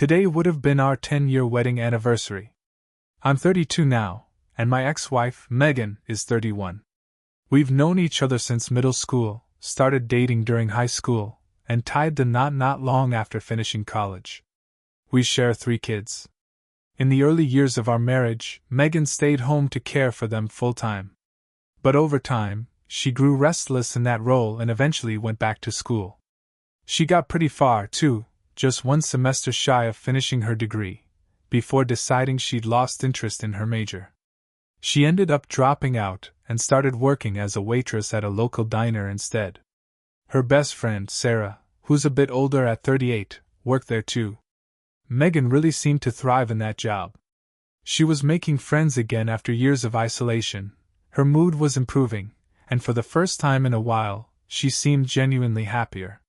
Today would have been our 10-year wedding anniversary. I'm 32 now, and my ex-wife, Megan, is 31. We've known each other since middle school, started dating during high school, and tied the knot not long after finishing college. We share 3 kids. In the early years of our marriage, Megan stayed home to care for them full-time. But over time, she grew restless in that role and eventually went back to school. She got pretty far, too, just 1 semester shy of finishing her degree, before deciding she'd lost interest in her major. She ended up dropping out and started working as a waitress at a local diner instead. Her best friend, Sarah, who's a bit older at 38, worked there too. Megan really seemed to thrive in that job. She was making friends again after years of isolation, her mood was improving, and for the first time in a while, she seemed genuinely happier.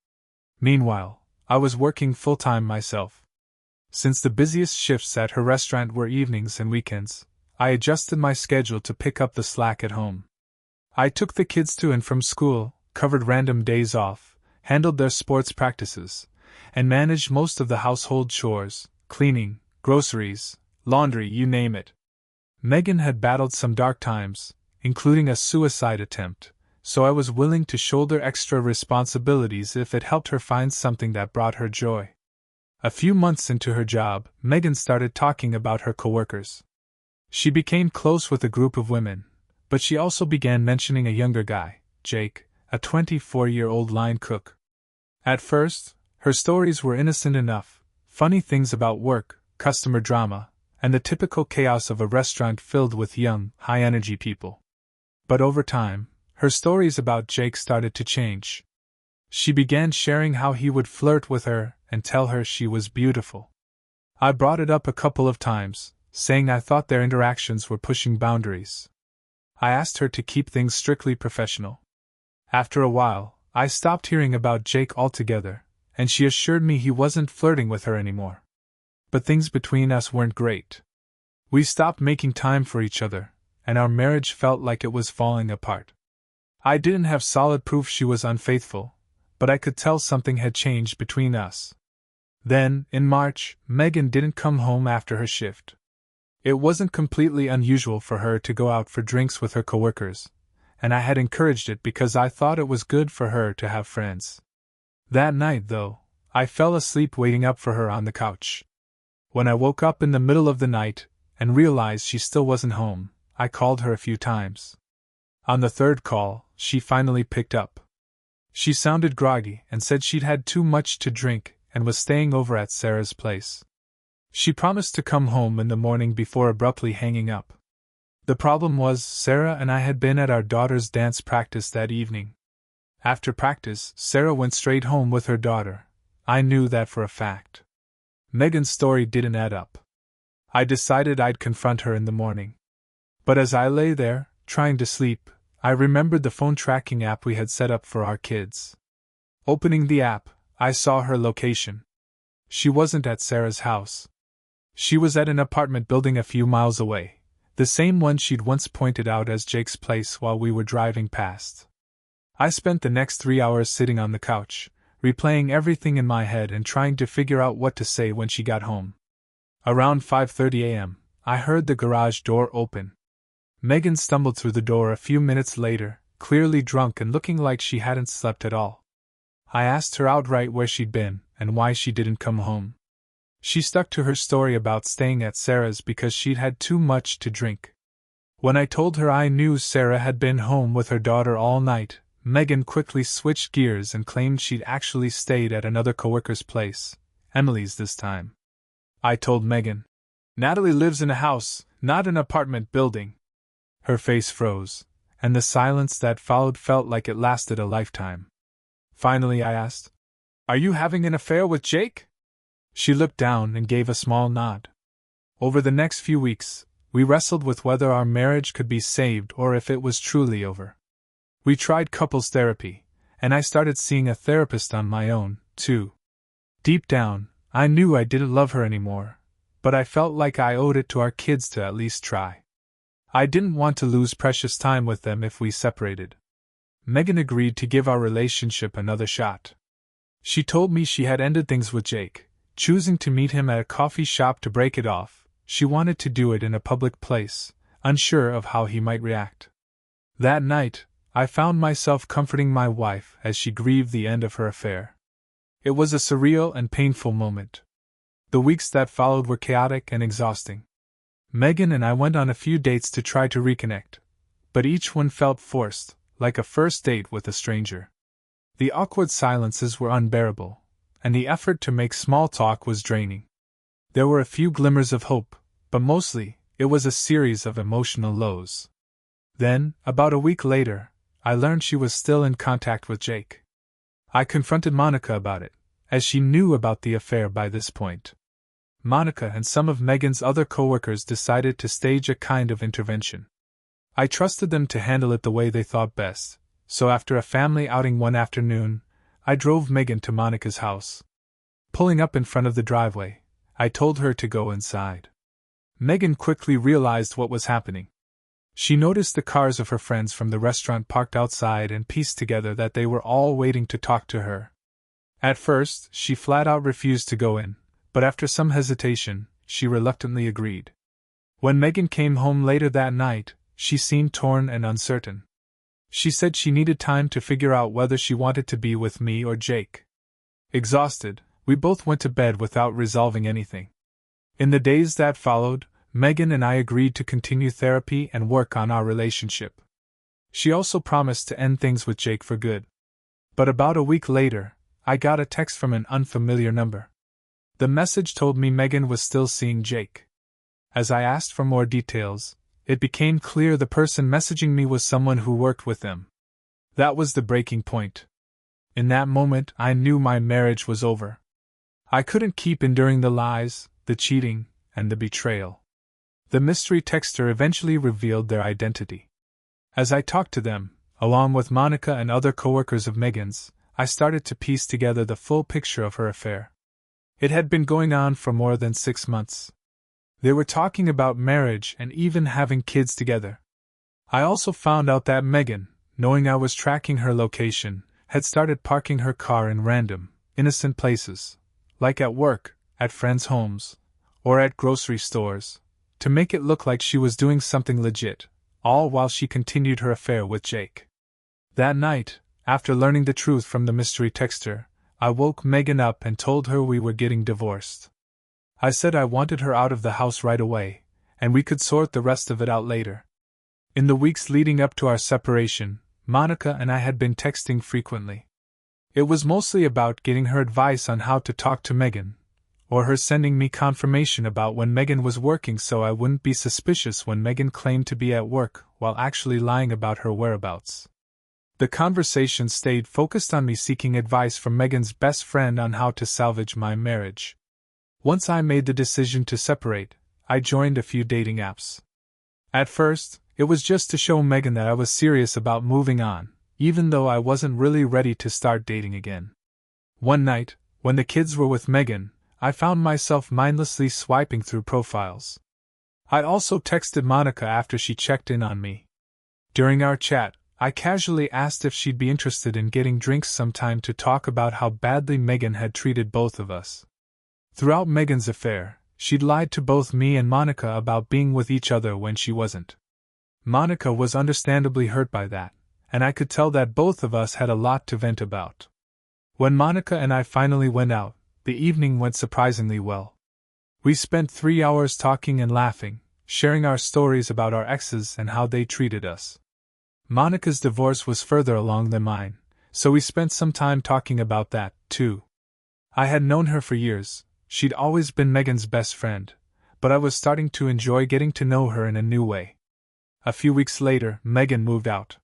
Meanwhile, I was working full-time myself. Since the busiest shifts at her restaurant were evenings and weekends, I adjusted my schedule to pick up the slack at home. I took the kids to and from school, covered random days off, handled their sports practices, and managed most of the household chores, cleaning, groceries, laundry, you name it. Megan had battled some dark times, including a suicide attempt, so I was willing to shoulder extra responsibilities if it helped her find something that brought her joy. A few months into her job, Megan started talking about her coworkers. She became close with a group of women, but she also began mentioning a younger guy, Jake, a 24-year-old line cook. At first, her stories were innocent enough, funny things about work, customer drama, and the typical chaos of a restaurant filled with young, high-energy people. But over time, her stories about Jake started to change. She began sharing how he would flirt with her and tell her she was beautiful. I brought it up a couple of times, saying I thought their interactions were pushing boundaries. I asked her to keep things strictly professional. After a while, I stopped hearing about Jake altogether, and she assured me he wasn't flirting with her anymore. But things between us weren't great. We stopped making time for each other, and our marriage felt like it was falling apart. I didn't have solid proof she was unfaithful, but I could tell something had changed between us. Then, in March, Megan didn't come home after her shift. It wasn't completely unusual for her to go out for drinks with her coworkers, and I had encouraged it because I thought it was good for her to have friends. That night, though, I fell asleep waiting up for her on the couch. When I woke up in the middle of the night and realized she still wasn't home, I called her a few times. On the 3rd call, she finally picked up. She sounded groggy and said she'd had too much to drink and was staying over at Sarah's place. She promised to come home in the morning before abruptly hanging up. The problem was, Sarah and I had been at our daughter's dance practice that evening. After practice, Sarah went straight home with her daughter. I knew that for a fact. Megan's story didn't add up. I decided I'd confront her in the morning. But as I lay there, trying to sleep, I remembered the phone tracking app we had set up for our kids. Opening the app, I saw her location. She wasn't at Sarah's house. She was at an apartment building a few miles away, the same one she'd once pointed out as Jake's place while we were driving past. I spent the next 3 hours sitting on the couch, replaying everything in my head and trying to figure out what to say when she got home. Around 5:30 a.m., I heard the garage door open. Megan stumbled through the door a few minutes later, clearly drunk and looking like she hadn't slept at all. I asked her outright where she'd been and why she didn't come home. She stuck to her story about staying at Sarah's because she'd had too much to drink. When I told her I knew Sarah had been home with her daughter all night, Megan quickly switched gears and claimed she'd actually stayed at another coworker's place, Emily's this time. I told Megan, "Natalie lives in a house, not an apartment building." Her face froze, and the silence that followed felt like it lasted a lifetime. Finally I asked, "Are you having an affair with Jake?" She looked down and gave a small nod. Over the next few weeks, we wrestled with whether our marriage could be saved or if it was truly over. We tried couples therapy, and I started seeing a therapist on my own, too. Deep down, I knew I didn't love her anymore, but I felt like I owed it to our kids to at least try. I didn't want to lose precious time with them if we separated. Megan agreed to give our relationship another shot. She told me she had ended things with Jake, choosing to meet him at a coffee shop to break it off. She wanted to do it in a public place, unsure of how he might react. That night, I found myself comforting my wife as she grieved the end of her affair. It was a surreal and painful moment. The weeks that followed were chaotic and exhausting. Megan and I went on a few dates to try to reconnect, but each one felt forced, like a first date with a stranger. The awkward silences were unbearable, and the effort to make small talk was draining. There were a few glimmers of hope, but mostly, it was a series of emotional lows. Then, about a week later, I learned she was still in contact with Jake. I confronted Monica about it, as she knew about the affair by this point. Monica and some of Megan's other coworkers decided to stage a kind of intervention. I trusted them to handle it the way they thought best, so after a family outing one afternoon, I drove Megan to Monica's house. Pulling up in front of the driveway, I told her to go inside. Megan quickly realized what was happening. She noticed the cars of her friends from the restaurant parked outside and pieced together that they were all waiting to talk to her. At first, she flat out refused to go in, but after some hesitation, she reluctantly agreed. When Megan came home later that night, she seemed torn and uncertain. She said she needed time to figure out whether she wanted to be with me or Jake. Exhausted, we both went to bed without resolving anything. In the days that followed, Megan and I agreed to continue therapy and work on our relationship. She also promised to end things with Jake for good. But about a week later, I got a text from an unfamiliar number. The message told me Megan was still seeing Jake. As I asked for more details, it became clear the person messaging me was someone who worked with them. That was the breaking point. In that moment, I knew my marriage was over. I couldn't keep enduring the lies, the cheating, and the betrayal. The mystery texter eventually revealed their identity. As I talked to them, along with Monica and other coworkers of Megan's, I started to piece together the full picture of her affair. It had been going on for more than 6 months. They were talking about marriage and even having kids together. I also found out that Megan, knowing I was tracking her location, had started parking her car in random, innocent places, like at work, at friends' homes, or at grocery stores, to make it look like she was doing something legit, all while she continued her affair with Jake. That night, after learning the truth from the mystery texter, I woke Megan up and told her we were getting divorced. I said I wanted her out of the house right away, and we could sort the rest of it out later. In the weeks leading up to our separation, Monica and I had been texting frequently. It was mostly about getting her advice on how to talk to Megan, or her sending me confirmation about when Megan was working so I wouldn't be suspicious when Megan claimed to be at work while actually lying about her whereabouts. The conversation stayed focused on me seeking advice from Megan's best friend on how to salvage my marriage. Once I made the decision to separate, I joined a few dating apps. At first, it was just to show Megan that I was serious about moving on, even though I wasn't really ready to start dating again. One night, when the kids were with Megan, I found myself mindlessly swiping through profiles. I also texted Monica after she checked in on me. During our chat, I casually asked if she'd be interested in getting drinks sometime to talk about how badly Megan had treated both of us. Throughout Megan's affair, she'd lied to both me and Monica about being with each other when she wasn't. Monica was understandably hurt by that, and I could tell that both of us had a lot to vent about. When Monica and I finally went out, the evening went surprisingly well. We spent 3 hours talking and laughing, sharing our stories about our exes and how they treated us. Monica's divorce was further along than mine, so we spent some time talking about that, too. I had known her for years. She'd always been Megan's best friend, but I was starting to enjoy getting to know her in a new way. A few weeks later, Megan moved out.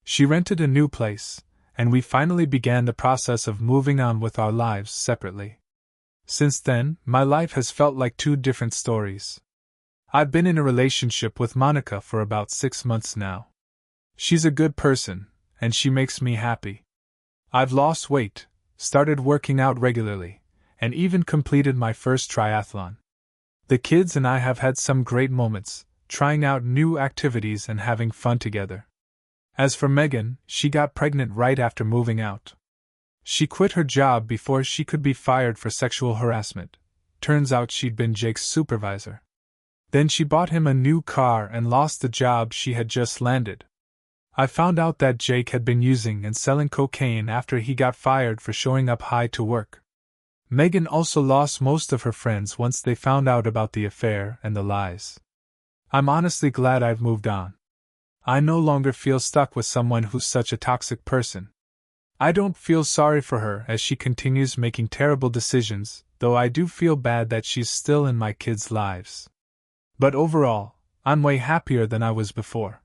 She rented a new place, and we finally began the process of moving on with our lives separately. Since then, my life has felt like 2 different stories. I've been in a relationship with Monica for about 6 months now. She's a good person, and she makes me happy. I've lost weight, started working out regularly, and even completed my first triathlon. The kids and I have had some great moments, trying out new activities and having fun together. As for Megan, she got pregnant right after moving out. She quit her job before she could be fired for sexual harassment. Turns out she'd been Jake's supervisor. Then she bought him a new car and lost the job she had just landed. I found out that Jake had been using and selling cocaine after he got fired for showing up high to work. Megan also lost most of her friends once they found out about the affair and the lies. I'm honestly glad I've moved on. I no longer feel stuck with someone who's such a toxic person. I don't feel sorry for her as she continues making terrible decisions, though I do feel bad that she's still in my kids' lives. But overall, I'm way happier than I was before.